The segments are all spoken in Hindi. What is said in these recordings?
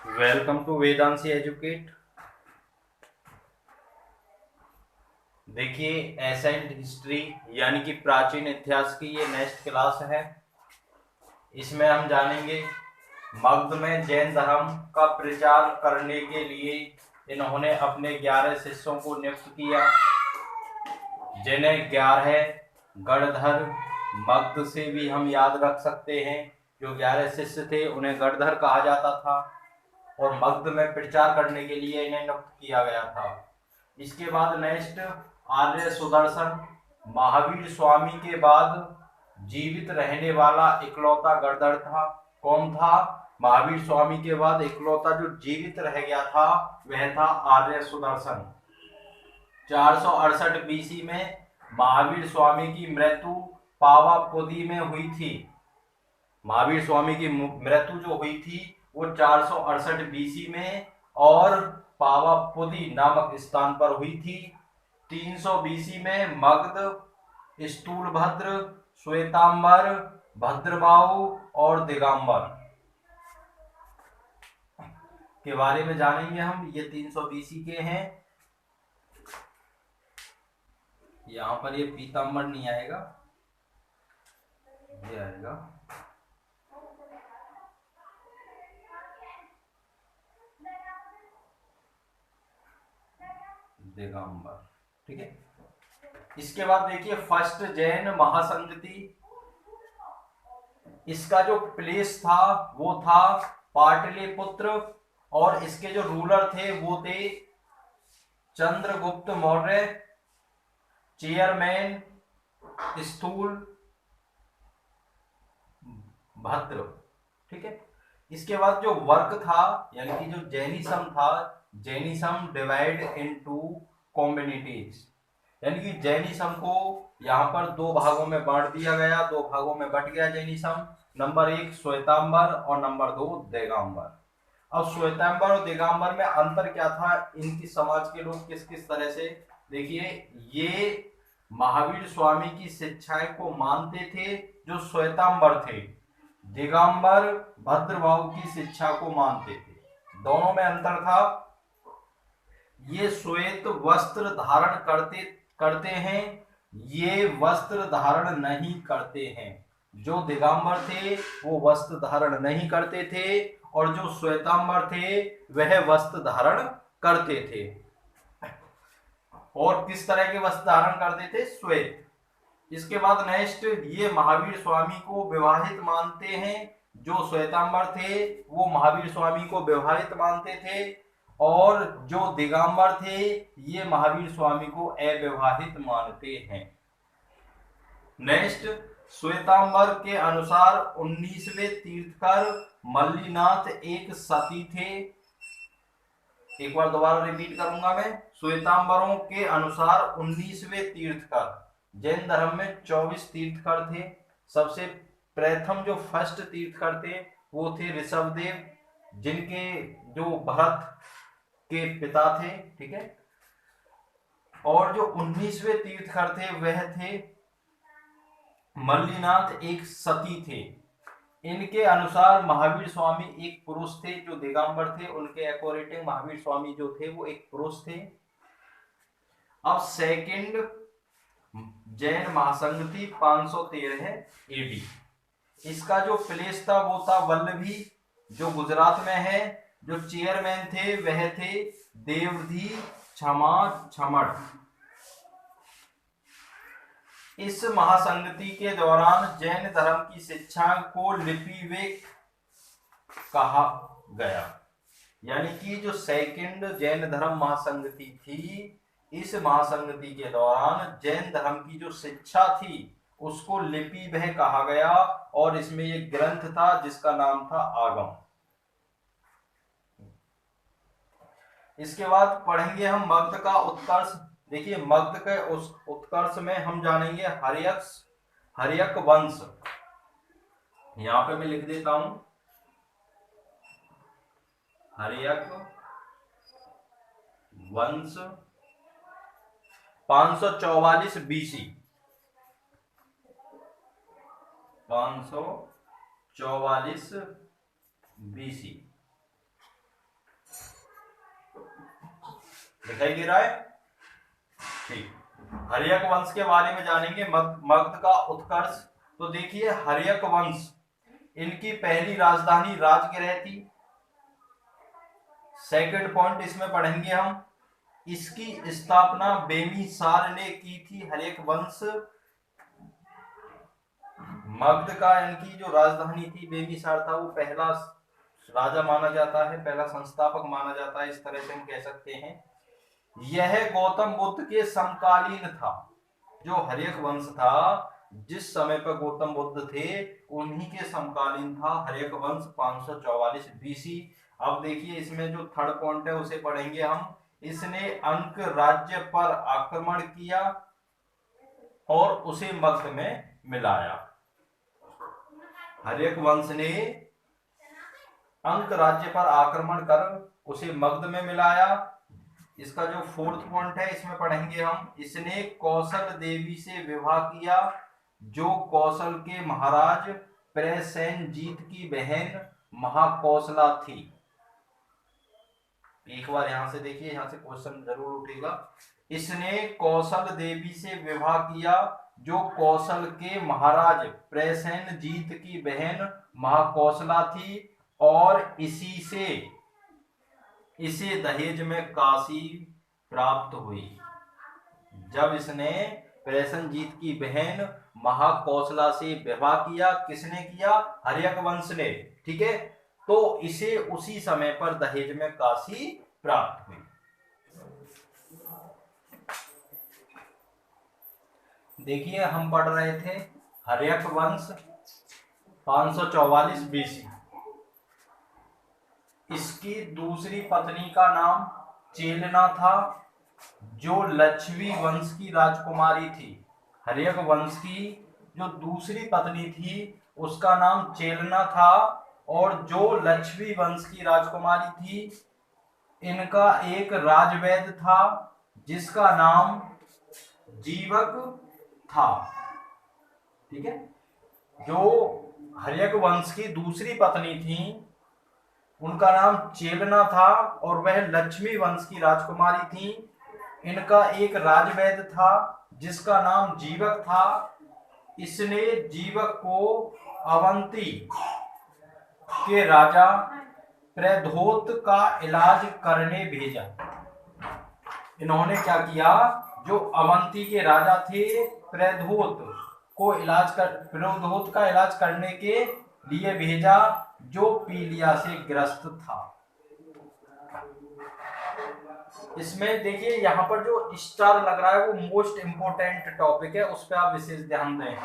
Welcome to Vedanshi educate. देखिए, एसेंट हिस्ट्री यानी कि प्राचीन इतिहास की ये नेक्स्ट क्लास है। इसमें हम जानेंगे मगध में जैन धर्म का प्रचार करने के लिए इन्होंने अपने 11 शिष्यों को नियुक्त किया, जिन्हें 11 गणधर मगध से भी हम याद रख सकते हैं। जो 11 शिष्य थे उन्हें गणधर कहा जाता था और मगध में प्रचार करने के लिए इन्हें नियुक्त किया गया था। इसके बाद नेक्स्ट आर्य सुदर्शन, महावीर स्वामी के बाद जीवित रहने वाला इकलौता गणधर था। कौन था? महावीर स्वामी के बाद इकलौता जो जीवित रह गया था वह था आर्य सुदर्शन। 468 बीसी में महावीर स्वामी की मृत्यु पावापुरी में हुई थी। महावीर स्वामी की मृत्यु जो हुई थी वो 468 बीसी में और पावापुरी नामक स्थान पर हुई थी। 300 बीसी में मगध, स्थूलभद्र, श्वेतांबर, भद्रबाहु और दिगंबर के बारे में जानेंगे हम। ये 300 बीसी के हैं। यहाँ पर ये पीताम्बर नहीं आएगा, ये आएगा दिगंबर। ठीक है। इसके बाद देखिए फर्स्ट जैन महासंगति, इसका जो प्लेस था वो था पाटलिपुत्र और इसके जो रूलर थे वो थे चंद्रगुप्त मौर्य, चेयरमैन स्थूल भद्र। ठीक है। इसके बाद जो वर्क था यानी कि जो जैनिज्म था, जैनिज्म डिवाइड इनटू कम्युनिटीज, यानी कि जैनिज्म को यहाँ पर दो भागों में बांट दिया गया, दो भागों में बट गया जैनिज्म। नंबर 1 श्वेतांबर और नंबर 2 दिगंबर। अब श्वेतांबर और दिगंबर में अंतर क्या था, इनकी समाज के लोग किस किस तरह से, देखिए ये महावीर स्वामी की शिक्षाएं को मानते थे जो श्वेतांबर थे, दिगंबर भद्रबाहु की शिक्षा को मानते थे। दोनों में अंतर था। ये श्वेत वस्त्र धारण करते हैं, ये वस्त्र धारण नहीं करते हैं। जो दिगंबर थे वो वस्त्र धारण नहीं करते थे और जो श्वेतांबर थे वह वस्त्र धारण करते थे। और किस तरह के वस्त्र धारण करते थे? श्वेत। इसके बाद नेक्स्ट, ये महावीर स्वामी को विवाहित मानते हैं। जो श्वेतांबर थे वो महावीर स्वामी को विवाहित मानते थे और जो दिगंबर थे ये महावीर स्वामी को अविवाहित मानते हैं। नेक्स्ट, श्वेतांबर के अनुसार 19वें तीर्थकर मल्लीनाथ एक सती थे। एक बार दोबारा रिपीट करूंगा मैं। श्वेतांबरों के अनुसार 19वें तीर्थकर, जैन धर्म में 24 तीर्थकर थे। सबसे प्रथम जो फर्स्ट तीर्थकर थे वो थे ऋषभदेव, जिनके जो भरत के पिता थे। ठीक है। और जो 19वें तीर्थकर थे वह थे मल्लीनाथ एक सती थे। इनके अनुसार महावीर स्वामी एक पुरुष थे। जो दिगंबर थे उनके अकॉर्डिंग महावीर स्वामी जो थे वो एक पुरुष थे। अब सेकंड जैन महासंगति 513 एडी, इसका जो प्लेस था वो था वल्लभी, जो गुजरात में है। जो चेयरमैन थे वह थे देवधी छमड़। इस महासंगति के दौरान जैन धर्म की शिक्षा को लिपिवेक कहा गया, यानी कि जो सेकंड जैन धर्म महासंगति थी, इस महासंगति के दौरान जैन धर्म की जो शिक्षा थी उसको लिपिवह कहा गया और इसमें एक ग्रंथ था जिसका नाम था आगम। इसके बाद पढ़ेंगे हम मगध का उत्कर्ष। देखिए मगध के उस उत्कर्ष में हम जानेंगे हर्यक वंश। यहां पे मैं लिख देता हूं हर्यक वंश 544 बीसी, 544 बीसी। दिखाई दे रहा है? ठीक। हर्यक वंश के बारे में जानेंगे, मगध का उत्कर्ष। तो देखिए हर्यक वंश, इनकी पहली राजधानी राजगृह थी। सेकंड पॉइंट इसमें पढ़ेंगे हम, इसकी स्थापना बेमिसार ने की थी। हर्यक वंश मगध का इनकी जो राजधानी थी बेमिसार था, वो पहला राजा माना जाता है, पहला संस्थापक माना जाता है, इस तरह से हम कह सकते हैं। यह गौतम बुद्ध के समकालीन था। जो हर्यक वंश था, जिस समय पर गौतम बुद्ध थे उन्हीं के समकालीन था हर्यक वंश, 544 बीसी। अब देखिए इसमें जो थर्ड पॉइंट है उसे पढ़ेंगे हम। इसने अंक राज्य पर आक्रमण किया और उसे मगध में मिलाया। हर्यक वंश ने अंक राज्य पर आक्रमण कर उसे मगध में मिलाया। इसका जो फोर्थ पॉइंट है इसमें पढ़ेंगे हम, इसने कौशल देवी से विवाह किया, जो कौशल के महाराज प्रसेनजीत की बहन महाकौशला थी। एक बार यहां से देखिए, यहां से क्वेश्चन जरूर उठेगा। इसने कौशल देवी से विवाह किया, जो कौशल के महाराज प्रसेनजीत की बहन महाकौशला थी, और इसे दहेज में काशी प्राप्त हुई। जब इसने प्रसेनजीत की बहन महाकौशला से विवाह किया, किसने किया? हर्यक वंश ने। ठीक है, तो इसे उसी समय पर दहेज में काशी प्राप्त हुई। देखिए हम पढ़ रहे थे हर्यक वंश 544 बीसी। इसकी दूसरी पत्नी का नाम चेलना था, जो लक्ष्मी वंश की राजकुमारी थी। हर्यक वंश की जो दूसरी पत्नी थी उसका नाम चेलना था, और जो लक्ष्मी वंश की राजकुमारी थी, इनका एक राजवैद्य था जिसका नाम जीवक था। ठीक है, जो हर्यक वंश की दूसरी पत्नी थी उनका नाम चेलना था और वह लक्ष्मी वंश की राजकुमारी थी। इनका एक राजवैद्य था जिसका नाम जीवक था। इसने जीवक को अवंती के राजा प्रद्योत का इलाज करने भेजा। इन्होंने क्या किया? जो अवंती के राजा थे प्रद्योत का इलाज करने के लिए भेजा, जो पीलिया से ग्रस्त था। इसमें देखिए यहाँ पर जो स्टार लग रहा है वो मोस्ट इंपोर्टेंट टॉपिक है, उस पर आप विशेष ध्यान दें।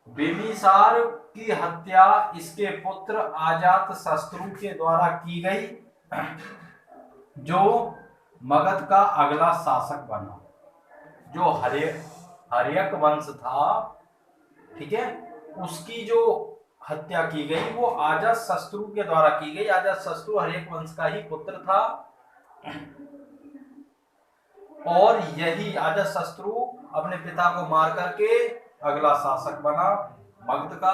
बिंबिसार की हत्या इसके पुत्र अजात शत्रु के द्वारा की गई, जो मगध का अगला शासक बना। जो हर्यक वंश था, ठीक है, उसकी जो हत्या की गई वो अजात शत्रु के द्वारा की गई। अजात शत्रु हर्यक वंश का ही पुत्र था, और यही अजात शत्रु अपने पिता को मार करके अगला शासक बना मगध का।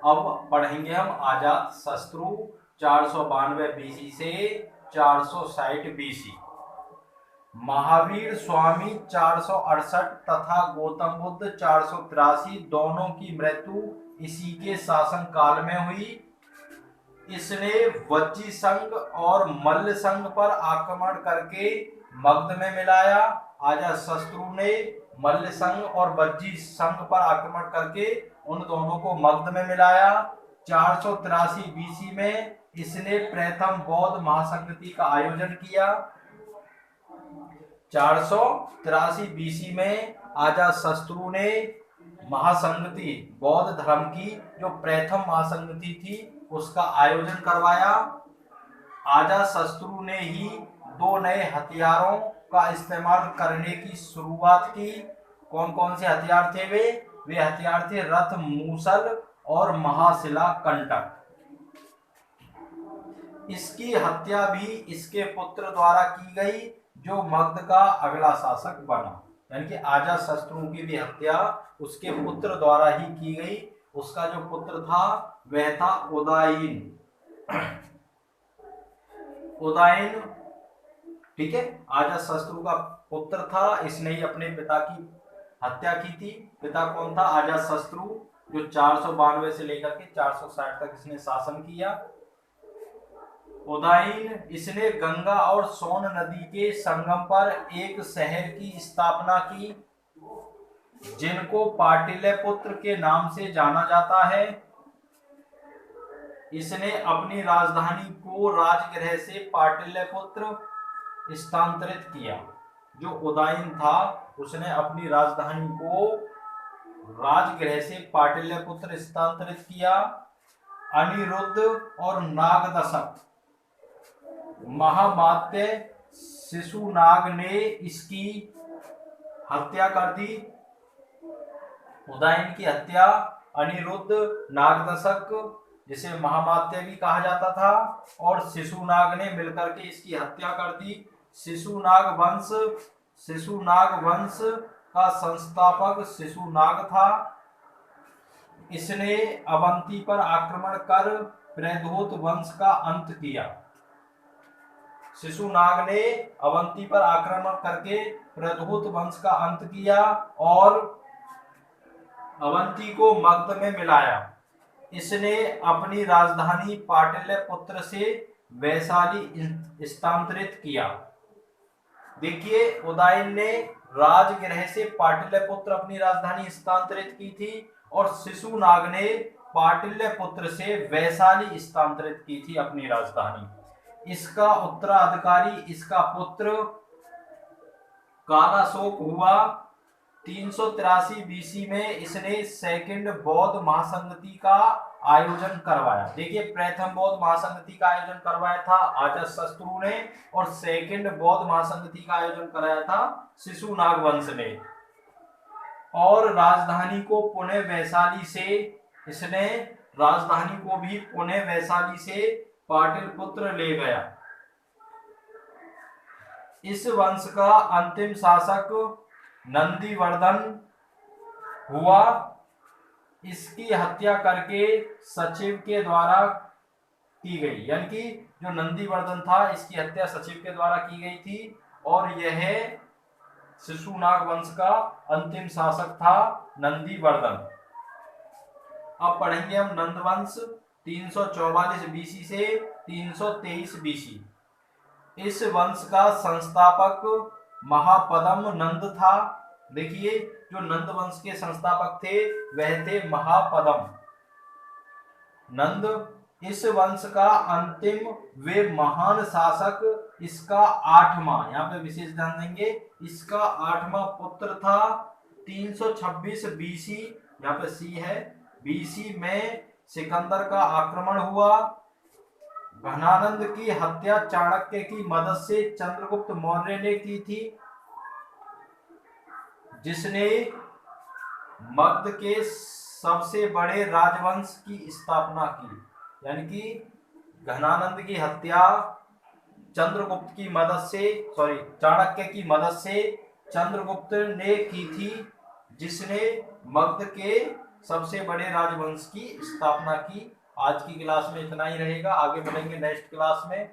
अब पढ़ेंगे हम अजात शत्रु 492 बीसी से 460 बीसी। महावीर स्वामी 468 तथा गौतम बुद्ध 483, दोनों की मृत्यु इसी के शासन काल में हुई। इसने वज्जी संघ और मल्ल संघ पर आक्रमण करके मगध में मिलाया। अजात शत्रु ने मल्ल संघ और वज्जी संघ पर आक्रमण करके उन दोनों को मगध में मिलाया। 483 बीसी में इसने प्रथम बौद्ध महासंगति का आयोजन किया। 483 बीसी में अजात शत्रु ने महासंगति, बौद्ध धर्म की जो प्रथम महासंगति थी उसका आयोजन करवाया। अजात शत्रु ने ही 2 नए हथियारों का इस्तेमाल करने की शुरुआत की। कौन कौन से हथियार थे वे हथियार थे रथ मूसल और महाशिला कंटक। इसकी हत्या भी इसके पुत्र द्वारा की गई, जो मगध का अगला शासक बना। यानी कि अजात शत्रु की भी हत्या उसके पुत्र द्वारा ही की गई। उसका जो पुत्र था वह था उदयन। ठीक है, अजातशत्रु का पुत्र था, इसने ही अपने पिता की हत्या की थी। पिता कौन था? अजातशत्रु, जो 492 से लेकर के 460 तक इसने शासन किया। उदयन, इसने गंगा और सोन नदी के संगम पर एक शहर की स्थापना की जिनको पाटलिपुत्र के नाम से जाना जाता है। इसने अपनी राजधानी को राजगृह से पाटलिपुत्र स्थानांतरित किया। जो उदयन था उसने अपनी राजधानी को राजगृह से पाटलिपुत्र स्थानांतरित किया। अनिरुद्ध और नागदशक महामात्य शिशुनाग ने इसकी हत्या कर दी। उदयन की हत्या अनिरुद्ध, नागदशक जिसे महामात्य भी कहा जाता था, और शिशुनाग ने मिलकर के इसकी हत्या कर दी। शिशुनाग वंश का संस्थापक शिशुनाग था। इसने अवंती पर आक्रमण कर प्रद्योत वंश का अंत किया। शिशुनाग ने अवंती पर आक्रमण करके प्रद्योत वंश का अंत किया और अवंती को मगध में मिलाया। इसने अपनी राजधानी पाटलिपुत्र से वैशाली स्थानांतरित किया। देखिए, उदयन ने राजगृह से पाटलिपुत्र अपनी राजधानी स्थानांतरित की थी और शिशुनाग ने पाटलिपुत्र से वैशाली स्थानांतरित की थी अपनी राजधानी। इसका उत्तराधिकारी इसका पुत्र कालाशोक हुआ। 383 बीसी में इसने सेकंड बौद्ध महासंगति का आयोजन करवाया। देखिए, प्रथम बौद्ध महासंगति का आयोजन करवाया था अजातशत्रु ने और सेकंड बौद्ध महासंगति का आयोजन कराया था शिशुनाग वंश ने। और राजधानी को पुणे वैशाली से, इसने राजधानी को भी पुणे वैशाली से पाटलिपुत्र ले गया। इस वंश का अंतिम शासक नंदीवर्धन हुआ। इसकी हत्या करके सचिव के द्वारा की गई, यानी कि जो नंदीवर्धन था इसकी हत्या सचिव के द्वारा की गई थी और यह शिशुनाग वंश का अंतिम शासक था नंदीवर्धन। अब पढ़ेंगे हम नंदवंश 344 बीसी से 323 बीसी। इस वंश का संस्थापक महापद्म नंद था। देखिए, जो नंद वंश के संस्थापक थे वह थे महापद्म नंद। इस वंश का अंतिम वे महान शासक इसका 8वां, यहाँ पे विशेष ध्यान देंगे, इसका 8वां पुत्र था। 326 बीसी, यहाँ पे सी है, बीसी में सिकंदर का आक्रमण हुआ। घनानंद की हत्या चाणक्य की मदद से चंद्रगुप्त मौर्य ने की थी, जिसने मगध के सबसे बड़े राजवंश की स्थापना की। यानी कि घनानंद की हत्या चंद्रगुप्त की मदद से, चाणक्य की मदद से चंद्रगुप्त ने की थी, जिसने मगध के सबसे बड़े राजवंश की स्थापना की। आज की क्लास में इतना ही रहेगा, आगे बढ़ेंगे नेक्स्ट क्लास में।